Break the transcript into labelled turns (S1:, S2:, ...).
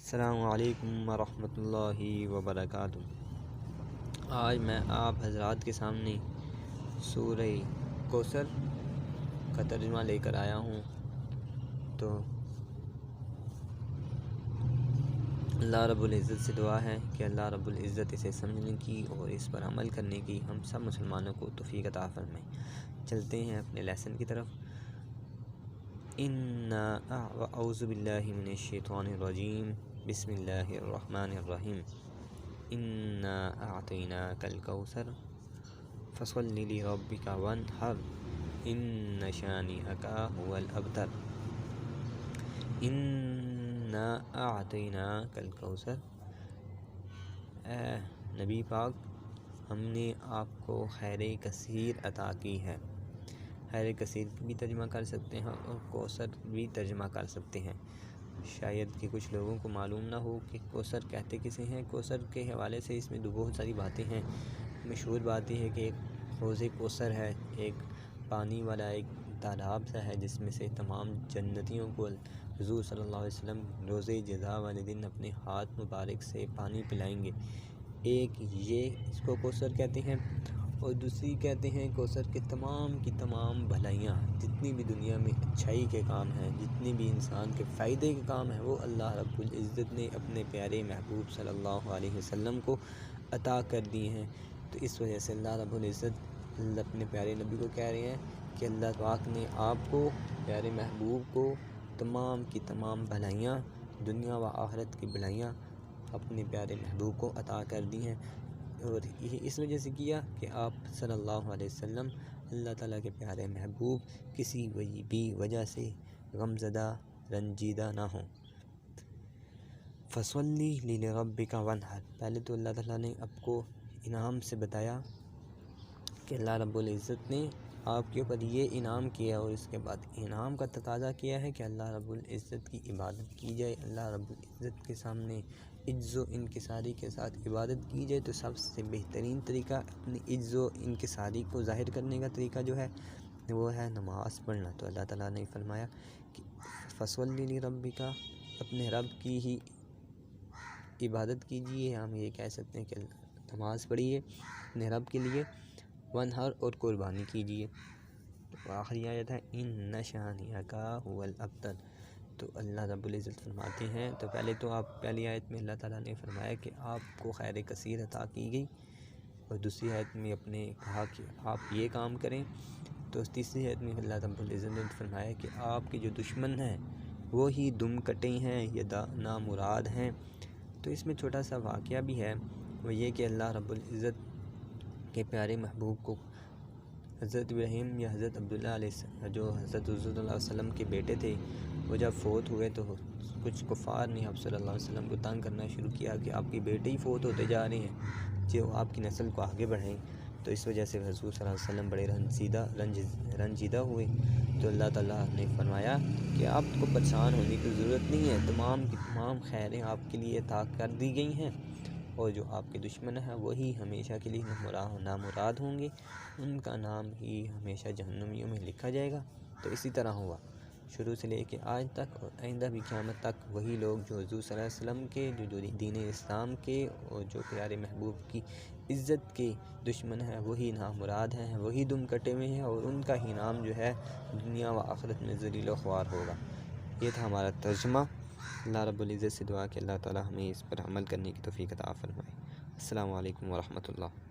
S1: السلام علیکم ورحمۃ اللہ وبرکاتہ۔ آج میں آپ حضرات کے سامنے سورہ کوثر کا ترجمہ لے کر آیا ہوں۔ تو اللہ رب العزت سے دعا ہے کہ اللہ رب العزت اسے سمجھنے کی اور اس پر عمل کرنے کی ہم سب مسلمانوں کو توفیق عطا فرمائے۔ چلتے ہیں اپنے لیسن کی طرف۔ اعوذ باللہ من الشیطان الرجیم، بسم اللہ الرحمن الرحیم۔ انا اعطیناک الکوثر فصل لربک وانحر ان شانئک هو الابتر۔ انا اعطیناک الکوثر، اے نبی پاک ہم نے آپ کو خیر کثیر عطا کی ہے۔ خیر کثیر بھی ترجمہ کر سکتے ہیں اور کوثر بھی ترجمہ کر سکتے ہیں۔ شاید کہ کچھ لوگوں کو معلوم نہ ہو کہ کوثر کہتے کسے ہیں۔ کوثر کے حوالے سے اس میں بہت ساری باتیں ہیں۔ مشہور بات یہ ہے کہ ایک حوض کوثر ہے، ایک پانی والا ایک تالاب سا ہے جس میں سے تمام جنتیوں کو حضور صلی اللہ علیہ وسلم روز جزا والے دن اپنے ہاتھ مبارک سے پانی پلائیں گے۔ ایک یہ اس کو کوثر کہتے ہیں، اور دوسری کہتے ہیں کوثر کے تمام کی تمام بھلائیاں، جتنی بھی دنیا میں اچھائی کے کام ہیں، جتنے بھی انسان کے فائدے کے کام ہیں، وہ اللہ رب العزت نے اپنے پیارے محبوب صلی اللہ علیہ وسلم کو عطا کر دی ہیں۔ تو اس وجہ سے اللہ رب العزت اپنے پیارے نبی کو کہہ رہے ہیں کہ اللہ پاک نے آپ کو، پیارے محبوب کو، تمام کی تمام بھلائیاں، دنیا و آخرت کی بھلائیاں اپنے پیارے محبوب کو عطا کر دی ہیں۔ اور یہ اس وجہ سے کیا کہ آپ صلی اللہ علیہ وسلم اللہ تعالیٰ کے پیارے محبوب کسی بھی وجہ سے غمزدہ، رنجیدہ نہ ہوں۔ فَصَلِّ لِرَبِّكَ وَانْحَرْ، پہلے تو اللہ تعالیٰ نے آپ کو انعام سے بتایا کہ اللہ رب العزت نے آپ کے اوپر یہ انعام کیا، اور اس کے بعد انعام کا تقاضا کیا ہے کہ اللہ رب العزت کی عبادت کی جائے، اللہ رب العزت کے سامنے عجز و انکساری کے ساتھ عبادت کی جائے۔ تو سب سے بہترین طریقہ اپنی عجز و انکساری کو ظاہر کرنے کا طریقہ جو ہے وہ ہے نماز پڑھنا۔ تو اللہ تعالیٰ نے فرمایا کہ فَصَلِّ لِرَبِّكَ، اپنے رب کی ہی عبادت کیجیے، ہم یہ کہہ سکتے ہیں کہ نماز پڑھیے اپنے رب کے لیے، وانحر، اور قربانی کیجیے۔ تو آخری آیت ہے ان شانئک هو الابتر۔ تو اللہ رب العزت فرماتے ہیں، تو پہلے تو پہلی آیت میں اللہ تعالیٰ نے فرمایا کہ آپ کو خیر کثیر عطا کی گئی، اور دوسری آیت میں اپنے کہا کہ آپ یہ کام کریں۔ تو تیسری آیت میں اللہ رب العزت نے فرمایا کہ آپ کے جو دشمن ہیں وہی دم کٹے ہیں یا نامراد ہیں۔ تو اس میں چھوٹا سا واقعہ بھی ہے، وہ یہ کہ اللہ رب العزت کے پیارے محبوب کو حضرت ابراہیم یا حضرت عبداللہ علیہ جو حضرت صلی اللہ علیہ وسلم کے بیٹے تھے، وہ جب فوت ہوئے تو کچھ کفار نے آپ صلی اللہ علیہ وسلم کو تنگ کرنا شروع کیا کہ آپ کے بیٹے ہی فوت ہوتے جا رہے ہیں، جو آپ کی نسل کو آگے بڑھائیں۔ تو اس وجہ سے حضور صلی اللہ علیہ وسلم بڑے رنجیدہ ہوئے۔ تو اللہ تعالیٰ نے فرمایا کہ آپ کو پریشان ہونے کی ضرورت نہیں ہے، تمام کی تمام خیریں آپ کے لیے عطا کر دی گئی ہیں، اور جو آپ کے دشمن ہیں وہی ہمیشہ کے لیے نامراد ہوں گے، ان کا نام ہی ہمیشہ جہنمیوں میں لکھا جائے گا۔ تو اسی طرح ہوا شروع سے لے کے آج تک، اور آئندہ بھی قیامت تک وہی لوگ جو حضور صلی اللہ علیہ وسلم کے، جو دین اسلام کے اور جو پیارے محبوب کی عزت کے دشمن ہیں، وہی نامراد ہیں، وہی دم کٹے ہوئے ہیں، اور ان کا ہی نام جو ہے دنیا و آخرت میں ذلیل و خوار ہوگا۔ یہ تھا ہمارا ترجمہ۔ اللہ رب العزت سے دعا کہ اللہ تعالیٰ ہمیں اس پر عمل کرنے کی توفیق عطا فرمائے۔ السلام علیکم ورحمۃ اللہ۔